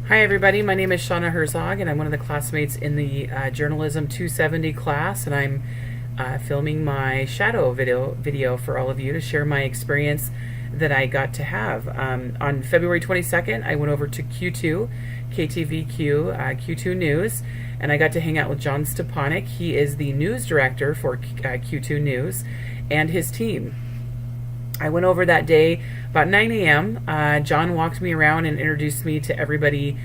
Hi everybody, my name is Shawna Herzog and I'm one of the classmates in the Journalism 270 class, and I'm filming my shadow video for all of you to share my experience that I got to have. On February 22nd, I went over to Q2, KTVQ, Q2 News, and I got to hang out with John Stepanek. He is the news director for Q2 News and his team. I went over that day about 9 a.m. John walked me around and introduced me to everybody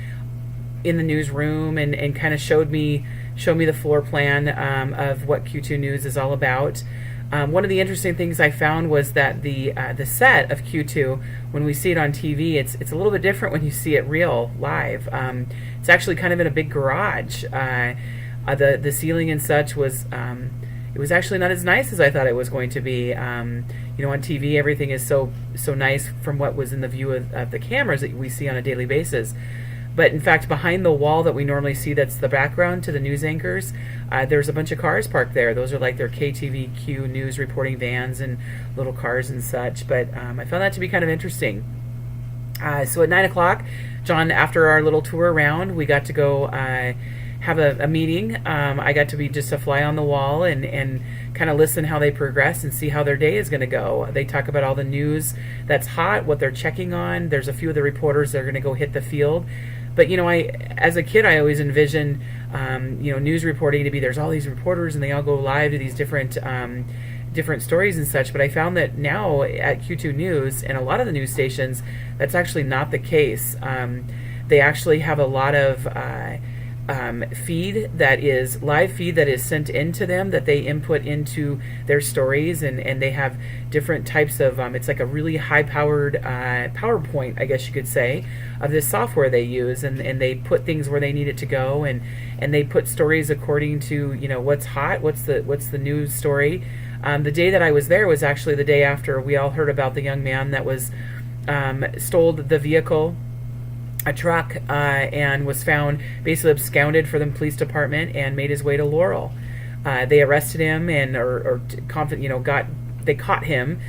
in the newsroom and kind of showed me the floor plan of what Q2 News is all about. One of the interesting things I found was that the set of Q2, when we see it on TV, it's a little bit different when you see it real live. It's actually kind of in a big garage. The ceiling and such was it was actually not as nice as I thought it was going to be. On TV, everything is so nice from what was in the view of the cameras that we see on a daily basis. But in fact, behind the wall that we normally see, that's the background to the news anchors, there's a bunch of cars parked there. Those are like their KTVQ news reporting vans and little cars and such. But I found that to be kind of interesting. So at 9 o'clock, John, after our little tour around, we got to go have a meeting. I got to be just a fly on the wall and kind of listen how they progress and see how their day is going to go. They talk about all the news that's hot, what they're checking on. There's a few of the reporters that are going to go hit the field. But as a kid, I always envisioned news reporting to be there's all these reporters and they all go live to these different stories and such. But I found that now at Q2 News and a lot of the news stations, that's actually not the case. They actually have a lot of live feed that is sent into them that they input into their stories, and they have different types of it's like a really high powered PowerPoint, I guess you could say, of this software they use, and they put things where they need it to go, and they put stories according to what's hot, what's the news story. The day that I was there was actually the day after we all heard about the young man that was stole the vehicle, a truck, and was found basically absconded for the police department and made his way to Laurel. They arrested him they caught him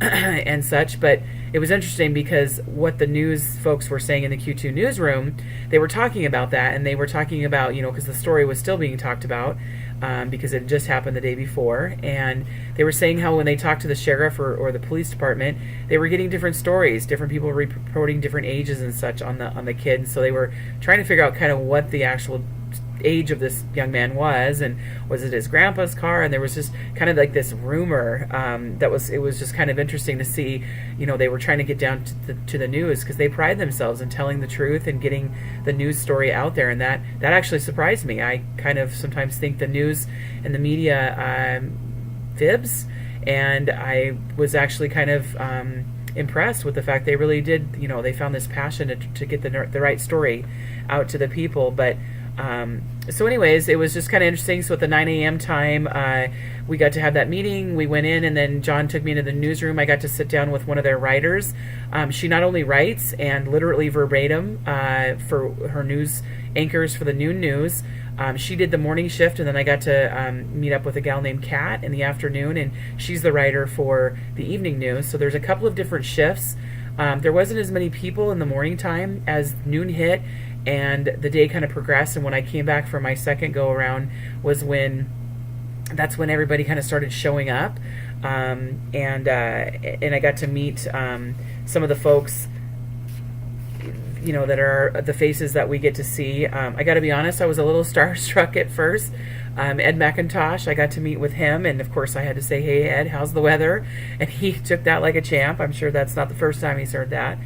and such. But it was interesting because what the news folks were saying in the Q2 newsroom, they were talking about that, and they were talking about because the story was still being talked about because it just happened the day before, and they were saying how when they talked to the sheriff or the police department, they were getting different stories, different people reporting different ages and such on the kid. So they were trying to figure out kind of what the actual age of this young man was, and was it his grandpa's car, and there was just kind of like this rumor it was just kind of interesting to see. They were trying to get down to the news because they pride themselves in telling the truth and getting the news story out there, and that actually surprised me. I kind of sometimes think the news and the media fibs, and I was actually kind of impressed with the fact they really did, they found this passion to get the right story out to the people. But so anyways, it was just kind of interesting. So at the 9 a.m. time, we got to have that meeting. We went in, and then John took me into the newsroom. I got to sit down with one of their writers. She not only writes and literally verbatim for her news anchors for the noon news. She did the morning shift, and then I got to meet up with a gal named Kat in the afternoon, and she's the writer for the evening news. So there's a couple of different shifts. There wasn't as many people in the morning time as noon hit, and the day kind of progressed. And when I came back for my second go around that's when everybody kind of started showing up, and I got to meet some of the folks that are the faces that we get to see. I got to be honest, I was a little starstruck at first. Ed McIntosh, I got to meet with him, and of course I had to say, "Hey Ed, how's the weather?" And he took that like a champ. I'm sure that's not the first time he's heard that.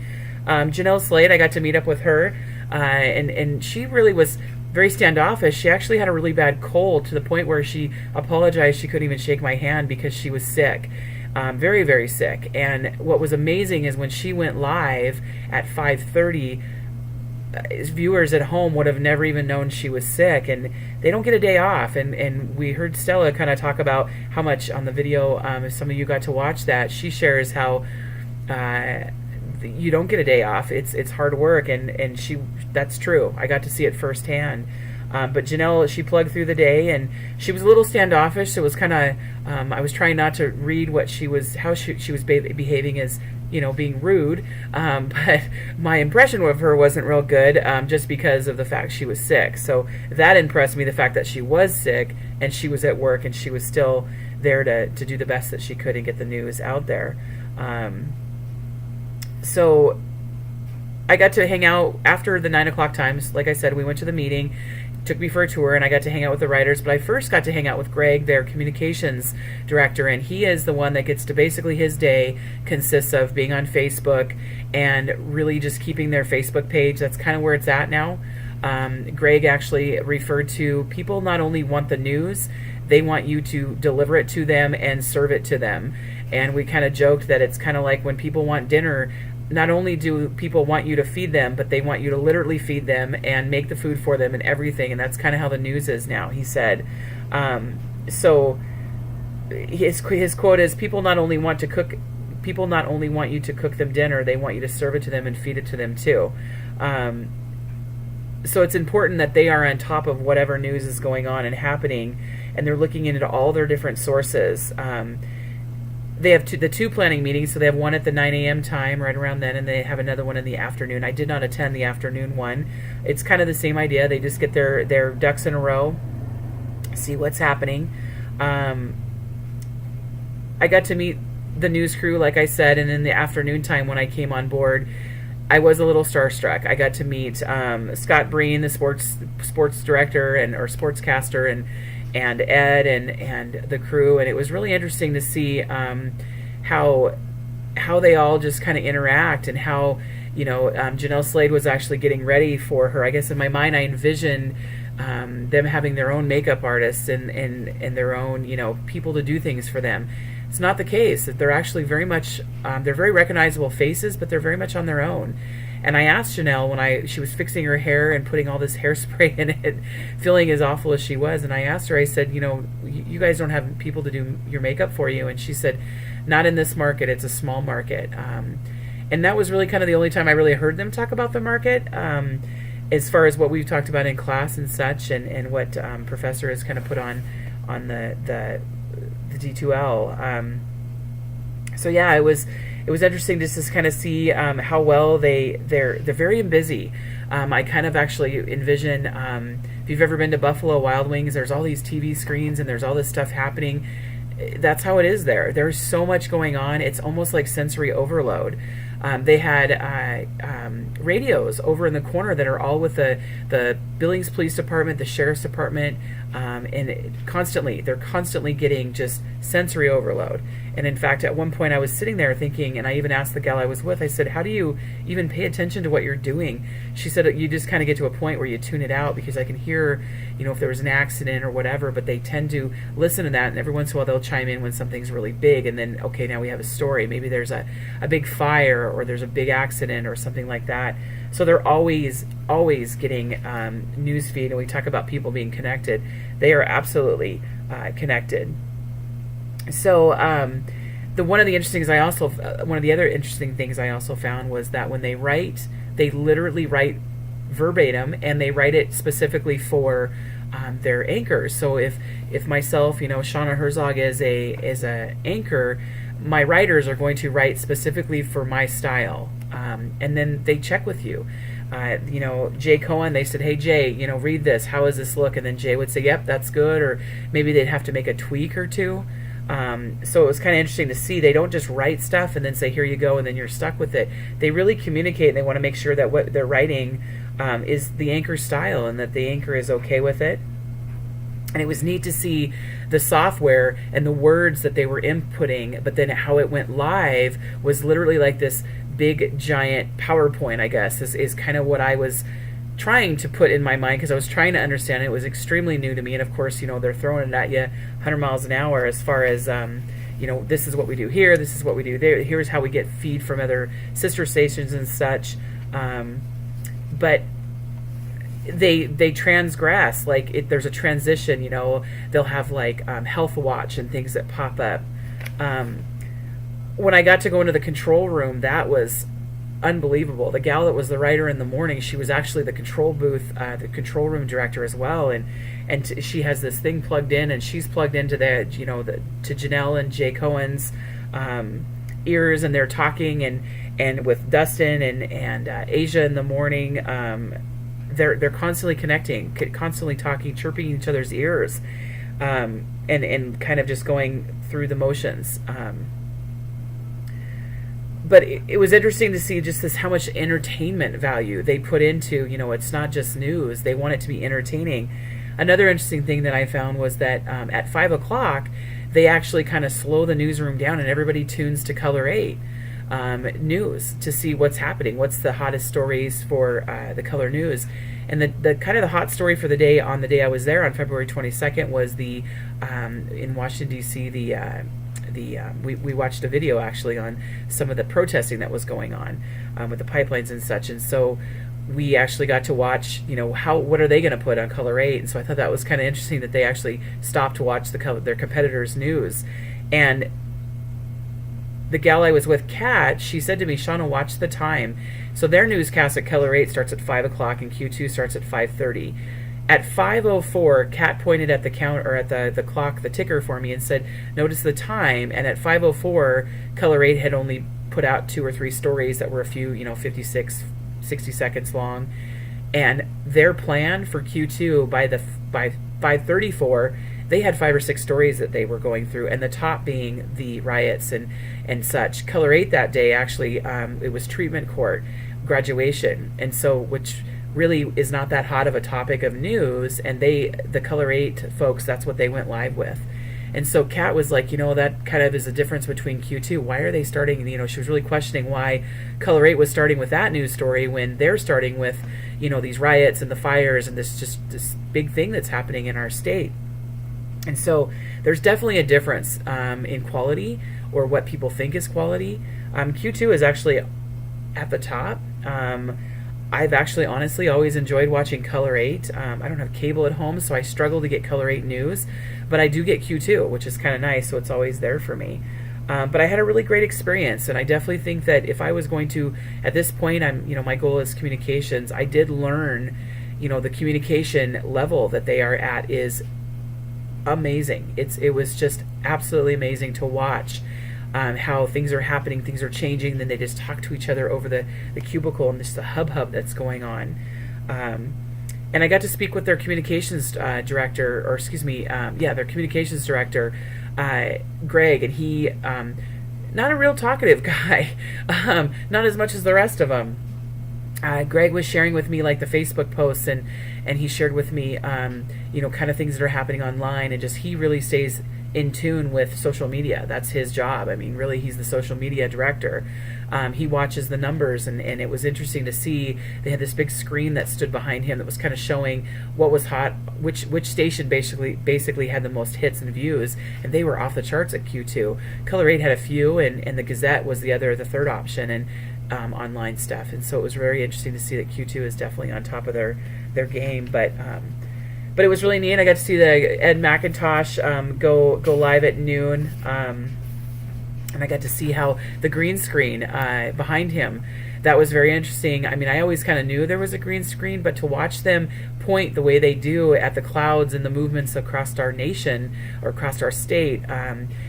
Janelle Slade, I got to meet up with her, and she really was very standoffish. She actually had a really bad cold to the point where she apologized she couldn't even shake my hand because she was sick. Very, very sick. And what was amazing is when she went live at 5:30, viewers at home would have never even known she was sick, and they don't get a day off. And we heard Stella kind of talk about how much on the video, if some of you got to watch that, she shares how you don't get a day off. It's hard work, and that's true. I got to see it firsthand. But Janelle, she plugged through the day, and she was a little standoffish. So it was kind of I was trying not to read what how she was behaving as being rude, but my impression of her wasn't real good, just because of the fact she was sick. So that impressed me, the fact that she was sick and she was at work and she was still there to do the best that she could and get the news out there. So I got to hang out after the 9 o'clock times. Like I said, we went to the meeting, took me for a tour, and I got to hang out with the writers. But I first got to hang out with Greg, their communications director, and he is the one that gets to, basically his day consists of being on Facebook and really just keeping their Facebook page. That's kind of where it's at now. Greg actually referred to, people not only want the news, they want you to deliver it to them and serve it to them. And we kind of joked that it's kind of like when people want dinner, not only do people want you to feed them, but they want you to literally feed them and make the food for them and everything. And that's kind of how the news is now, he said. So his quote is, people not only want you to cook them dinner, they want you to serve it to them and feed it to them too. So it's important that they are on top of whatever news is going on and happening, and they're looking into all their different sources. They have the two planning meetings, so they have one at the 9 a.m. time, right around then, and they have another one in the afternoon. I did not attend the afternoon one. It's kind of the same idea. They just get their ducks in a row, see what's happening. I got to meet the news crew, like I said, and in the afternoon time when I came on board, I was a little starstruck. I got to meet Scott Breen, the sports director or sportscaster, and Ed and the crew, and it was really interesting to see how they all just kind of interact, and how Janelle Slade was actually getting ready for her. I guess in my mind I envisioned them having their own makeup artists and their own people to do things for them. It's not the case. That they're actually very much they're very recognizable faces, but they're very much on their own. And I asked Janelle when she was fixing her hair and putting all this hairspray in it, feeling as awful as she was, and I asked her, I said, you guys don't have people to do your makeup for you? And she said, not in this market, it's a small market. And that was really kind of the only time I really heard them talk about the market, as far as what we've talked about in class and such, and what Professor has kind of put on the D2L. So yeah, it was interesting just to kind of see how well they're very busy. I kind of actually envision, if you've ever been to Buffalo Wild Wings, there's all these TV screens and there's all this stuff happening. That's how it is there. There's so much going on. It's almost like sensory overload. They had radios over in the corner that are all with the Billings Police Department, the Sheriff's Department, and they're constantly getting just sensory overload. And in fact, at one point I was sitting there thinking, and I even asked the gal I was with, I said, how do you even pay attention to what you're doing? She said, you just kind of get to a point where you tune it out, because I can hear, if there was an accident or whatever, but they tend to listen to that, and every once in a while they'll chime in when something's really big, and then, okay, now we have a story. Maybe there's a big fire, or there's a big accident or something like that. So they're always getting news feed, and we talk about people being connected. They are absolutely connected. So one of the other interesting things I also found was that when they write, they literally write verbatim, and they write it specifically for their anchors. So if myself, Shawna Herzog is a anchor, my writers are going to write specifically for my style, and then they check with you. Jay Cohen, they said, hey Jay, read this, how does this look? And then Jay would say, yep, that's good, or maybe they'd have to make a tweak or two. So it was kind of interesting to see. They don't just write stuff and then say, here you go, and then you're stuck with it. They really communicate, and they want to make sure that what they're writing is the anchor style, and that the anchor is okay with it. And it was neat to see the software and the words that they were inputting, but then how it went live was literally like this big giant PowerPoint, I guess, is kind of what I was trying to put in my mind, because I was trying to understand it. It was extremely new to me, and of course, they're throwing it at you 100 miles an hour as far as, this is what we do here, this is what we do there, here's how we get feed from other sister stations and such. But they transgress, like there's a transition, they'll have like Health Watch and things that pop up. When I got to go into the control room, that was unbelievable. The gal that was the writer in the morning, she was actually the control booth, the control room director as well, and she has this thing plugged in, and she's plugged into to Janelle and Jay Cohen's ears, and they're talking, and with Dustin and Asia in the morning, they're constantly connecting, constantly talking, chirping each other's ears, and kind of just going through the motions. But it was interesting to see just this, how much entertainment value they put into, it's not just news. They want it to be entertaining. Another interesting thing that I found was that at 5 o'clock, they actually kind of slow the newsroom down and everybody tunes to Color 8 news to see what's happening, what's the hottest stories for the Color News. And the kind of the hot story for the day, on the day I was there on February 22nd, was the in Washington, D.C., we watched a video actually on some of the protesting that was going on with the pipelines and such, and so we actually got to watch, what are they going to put on Color 8, and so I thought that was kind of interesting that they actually stopped to watch their competitors' news. And the gal I was with, Kat, she said to me, Shawna, watch the time. So their newscast at Color 8 starts at 5 o'clock and Q2 starts at 5:30. At 5:04, Kat pointed at the counter, or at the clock, the ticker for me, and said, notice the time. And at 5:04, Color 8 had only put out 2 or 3 stories that were a few, 56, 60 seconds long. And their plan for Q2, by 5:34, they had 5 or 6 stories that they were going through, and the top being the riots and such. Color 8 that day, actually, it was treatment court graduation, and so, which really is not that hot of a topic of news, and the Color 8 folks, that's what they went live with. And so Kat was like, that kind of is the difference between Q2. Why are they starting, she was really questioning why Color 8 was starting with that news story when they're starting with, these riots and the fires and this big thing that's happening in our state. And so there's definitely a difference in quality, or what people think is quality. Q2 is actually at the top. I've actually honestly always enjoyed watching Color 8. I don't have cable at home, so I struggle to get Color 8 news, but I do get Q2, which is kind of nice, so it's always there for me. But I had a really great experience, and I definitely think that if I was going to, at this point, my goal is communications. I did learn, the communication level that they are at is amazing. It was just absolutely amazing to watch. How things are happening, things are changing, then they just talk to each other over the cubicle, and just the hub that's going on. And I got to speak with their communications director, or excuse me, their communications director, Greg, and he, not a real talkative guy, not as much as the rest of them. Greg was sharing with me like the Facebook posts, and he shared with me, kind of things that are happening online, and just he really stays in tune with social media. That's his job. Really, he's the social media director. He watches the numbers, and it was interesting to see. They had this big screen that stood behind him that was kind of showing what was hot, which station basically had the most hits and views, and they were off the charts at Q2. Color 8 had a few, and the Gazette was the third option, and online stuff. And so it was very interesting to see that Q2 is definitely on top of their game. But it was really neat. I got to see the Ed McIntosh go live at noon, and I got to see how the green screen behind him, that was very interesting. I always kind of knew there was a green screen, but to watch them point the way they do at the clouds and the movements across our nation, or across our state,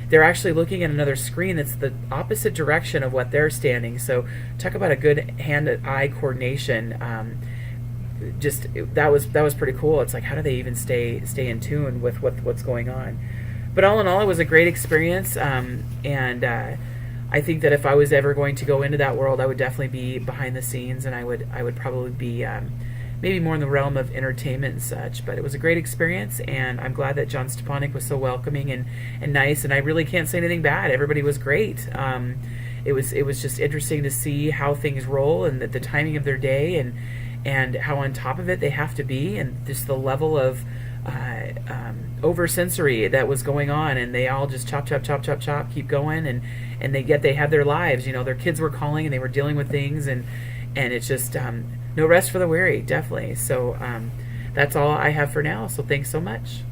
they're actually looking at another screen that's the opposite direction of what they're standing. So talk about a good hand-eye coordination. That was pretty cool. It's like, how do they even stay in tune with what's going on? But all in all, it was a great experience, and I think that if I was ever going to go into that world, I would definitely be behind the scenes, and I would probably be maybe more in the realm of entertainment and such. But it was a great experience, and I'm glad that John Stepanek was so welcoming and nice, and I really can't say anything bad. Everybody was great. It was just interesting to see how things roll, and the timing of their day, and how on top of it they have to be, and just the level of over-sensory that was going on, and they all just chop, keep going, and they have their lives. Their kids were calling, and they were dealing with things, and it's just no rest for the weary, definitely. So that's all I have for now, so thanks so much.